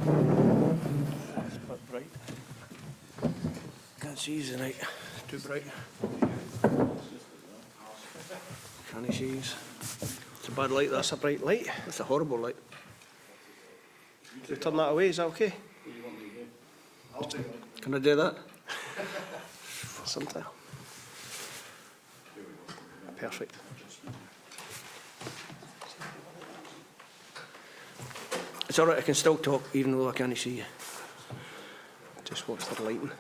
It's a bit bright. Can't see tonight. Too bright. Can't see. It's a bad light. That's a bright light. That's a horrible light. Do you turn that away? Is that okay? Can I do that? Sometime. Perfect. It's all right. I can still talk even though I can't see you. Just watch the lighting.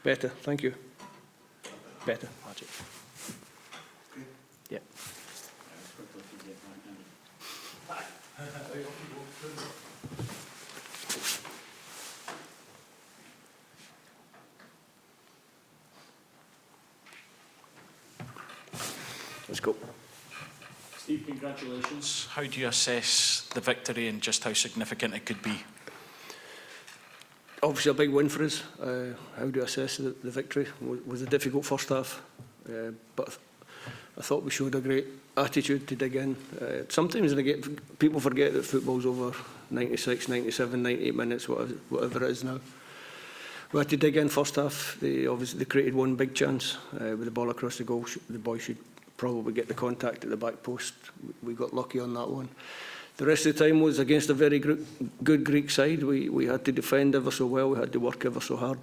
Better, thank you. Better, magic. Yeah. Let's go. Steve, congratulations. How do you assess the victory and just how significant it could be? Obviously a big win for us. How do I assess the victory? It was a difficult first half, but I thought we showed a great attitude to dig in. Sometimes people forget that football's over 96, 97, 98 minutes, whatever it is now. We had to dig in first half. They created one big chance with the ball across the goal. The boy should probably get the contact at the back post. We got lucky on that one. The rest of the time was against a very good Greek side. We had to defend ever so well. We had to work ever so hard.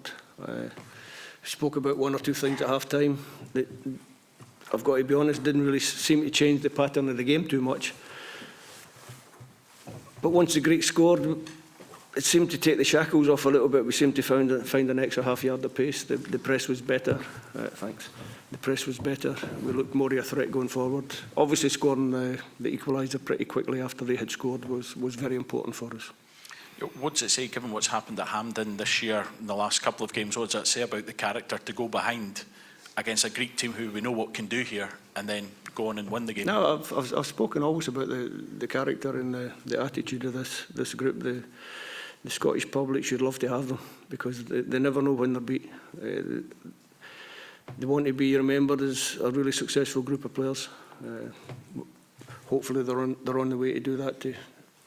Spoke about one or two things at half-time that, I've got to be honest, didn't really seem to change the pattern of the game too much. But once the Greeks scored, it seemed to take the shackles off a little bit. We seemed to find an extra half yard of pace. The press was better. Thanks. The press was better. We looked more of a threat going forward. Obviously scoring the equaliser pretty quickly after they had scored was very important for us. What does it say, given what's happened at Hampden this year in the last couple of games, what does that say about the character to go behind against a Greek team who we know what can do here and then go on and win the game? No, I've spoken always about the character and the attitude of this group. The Scottish public should love to have them because they never know when they're beat. They want to be remembered as a really successful group of players. Hopefully they're on the way to do that to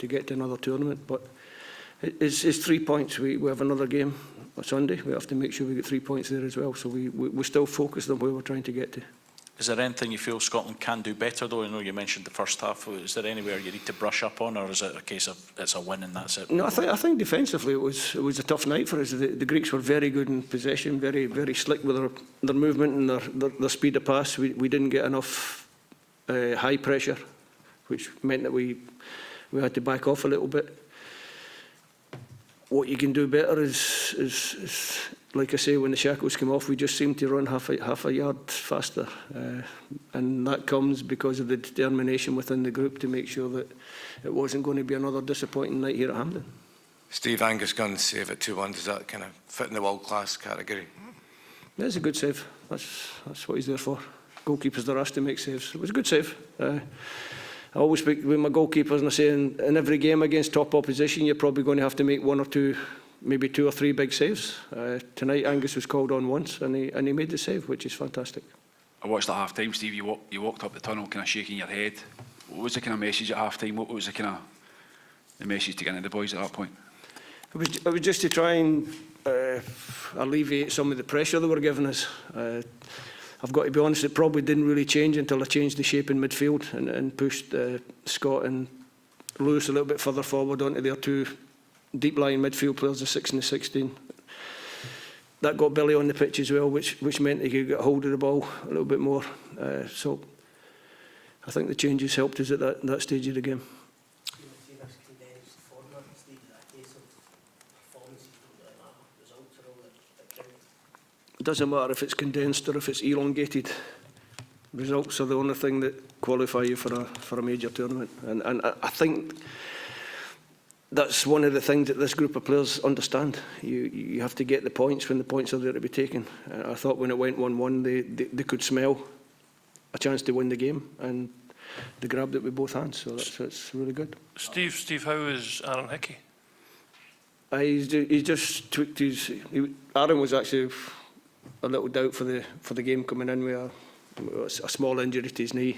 get to another tournament. But it's 3 points. We have another game on Sunday. We have to make sure we get 3 points there as well. So we're still focused on where we're trying to get to. Is there anything you feel Scotland can do better, though? I know you mentioned the first half. Is there anywhere you need to brush up on, or is it a case of it's a win and that's it? No, I think defensively it was a tough night for us. The Greeks were very good in possession, very slick with their movement and their speed of pass. We didn't get enough high pressure, which meant that we had to back off a little bit. What you can do better is like I say, when the shackles come off, we just seem to run half a yard faster. And that comes because of the determination within the group to make sure that it wasn't going to be another disappointing night here at Hampden. Steve, Angus Gunn save at 2-1, does that kind of fit in the world-class category? That's a good save. That's what he's there for. Goalkeepers are asked to make saves. It was a good save. I always speak with my goalkeepers and I say in every game against top opposition, you're probably going to have to make one or two, maybe 2 or 3 big saves. Tonight, Angus was called on once and he made the save, which is fantastic. I watched at half-time, Steve. You walked up the tunnel kind of shaking your head. What was the kind of message at half-time? What was the kind of the message to get into the boys at that point? It was just to try and alleviate some of the pressure they were giving us. I've got to be honest, it probably didn't really change until I changed the shape in midfield and pushed Scott and Lewis a little bit further forward onto their 2 deep-lying midfield players, the 6 and the 16. That got Billy on the pitch as well, which meant he could get hold of the ball a little bit more. So I think the changes helped us at that stage of the game. It doesn't matter if it's condensed or if it's elongated. Results are the only thing that qualify you for a major tournament. And I think that's one of the things that this group of players understand. You have to get the points when the points are there to be taken. I thought when it went 1-1, they could smell a chance to win the game, and they grabbed it with both hands. So that's really good. Steve, how is Aaron Hickey? He just tweaked his. Aaron was actually a little doubt for the game coming in with a small injury to his knee.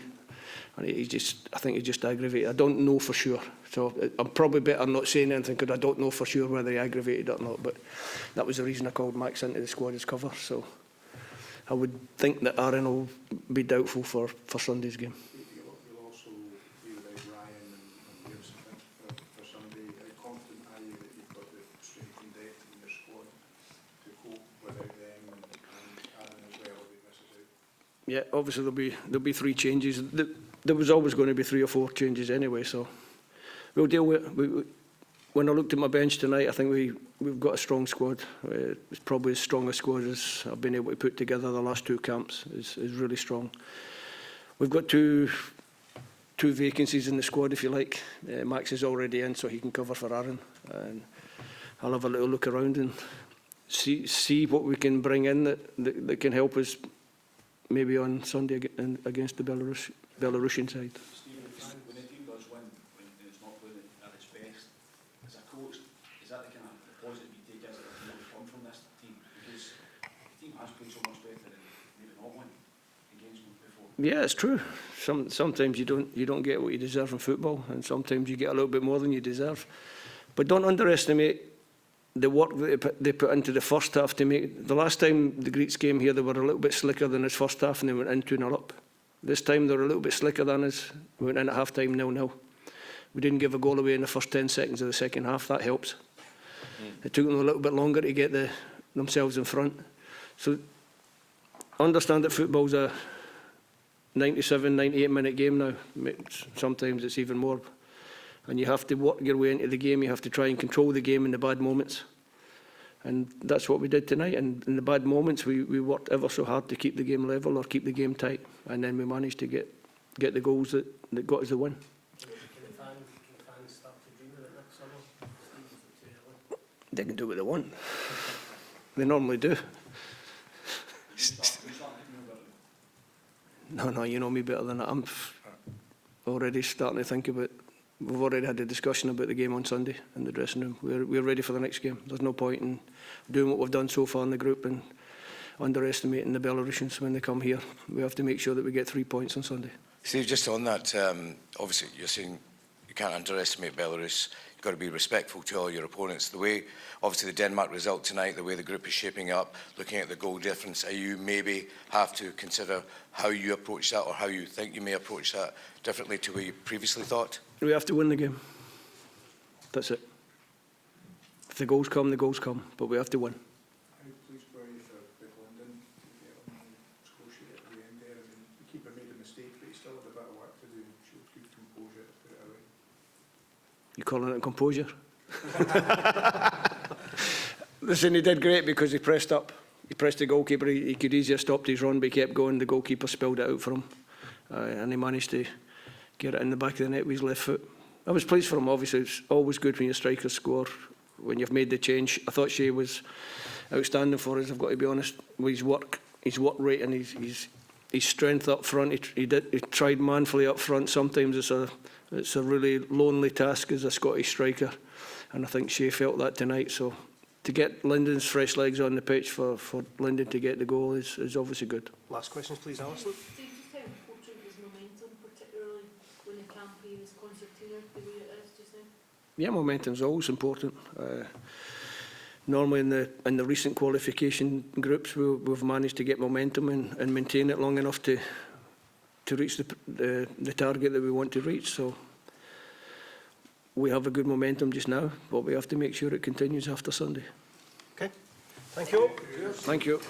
And I think he's just aggravated. I don't know for sure. So I'm probably better not saying anything because I don't know for sure whether he aggravated it or not. But that was the reason I called Max into the squad as cover. So I would think that Aaron will be doubtful for Sunday's game. You'll also be without Ryan and Gibson for Sunday. How confident are you that you've got the strength and depth in your squad to cope without them and Aaron as well if he misses out? Yeah, obviously there'll be 3 changes. There was always going to be 3 or 4 changes anyway, so we'll deal with it. When I looked at my bench tonight, I think we've got a strong squad. It's probably as strong a squad as I've been able to put together the last 2 camps. Is really strong. We've got two vacancies in the squad, if you like. Max is already in, so he can cover for Aaron. And I'll have a little look around and see what we can bring in that can help us maybe on Sunday against the Belarusian side. Stephen, when the team does win, when it's not playing at its best, as a coach, is that the kind of positive you take as a what come from this team? Because the team has played so much better than maybe not win against them before. Yeah, it's true. Sometimes you don't get what you deserve in football, and sometimes you get a little bit more than you deserve. But don't underestimate the work that they put into the first half to make. The last time the Greeks came here, they were a little bit slicker than this first half, and they went in 2-0 up. This time they're a little bit slicker than us. We went in at half time 0-0. We didn't give a goal away in the first 10 seconds of the second half. That helps. It took them a little bit longer to get themselves in front. So understand that football's a 97, 98-minute game now. Sometimes it's even more. And you have to work your way into the game. You have to try and control the game in the bad moments. And that's what we did tonight. And in the bad moments, we worked ever so hard to keep the game level or keep the game tight. And then we managed to get the goals that got us the win. Can the fans start to dream of it next summer? They can do what they want. They normally do. No, you know me better than that. I'm already starting to think about. We've already had a discussion about the game on Sunday in the dressing room. We're ready for the next game. There's no point in doing what we've done so far in the group and underestimating the Belarusians when they come here. We have to make sure that we get 3 points on Sunday. Steve, just on that, obviously you're saying you can't underestimate Belarus. You've got to be respectful to all your opponents. The way, obviously, the Denmark result tonight, the way the group is shaping up, looking at the goal difference, you maybe have to consider how you approach that or how you think you may approach that differently to what you previously thought? We have to win the game. That's it. If the goals come, but we have to win. How pleased were you for Big London to get on the score sheet at the end there? I mean, the keeper made a mistake, but he still had a bit of work to do. Showed good composure to put it away. You calling it composure? Listen, he did great because he pressed up. He pressed the goalkeeper. He could easier stopped his run, but he kept going. The goalkeeper spilled it out for him. And he managed to get it in the back of the net with his left foot. I was pleased for him, obviously. It's always good when your strikers score, when you've made the change. I thought Shea was outstanding for us, I've got to be honest, with his work rate and his strength up front. He tried manfully up front. Sometimes it's a really lonely task as a Scottish striker, and I think Shea felt that tonight. So to get Lyndon's fresh legs on the pitch for Lyndon to get the goal is obviously good. Last questions, please, Alison. Steve, just how important is momentum, particularly when the campaign is concertina the way it is just now? Yeah, momentum's always important. Normally in the recent qualification groups, we've managed to get momentum and maintain it long enough to reach the target that we want to reach. So we have a good momentum just now, but we have to make sure it continues after Sunday. Okay. Thank you. Thank you.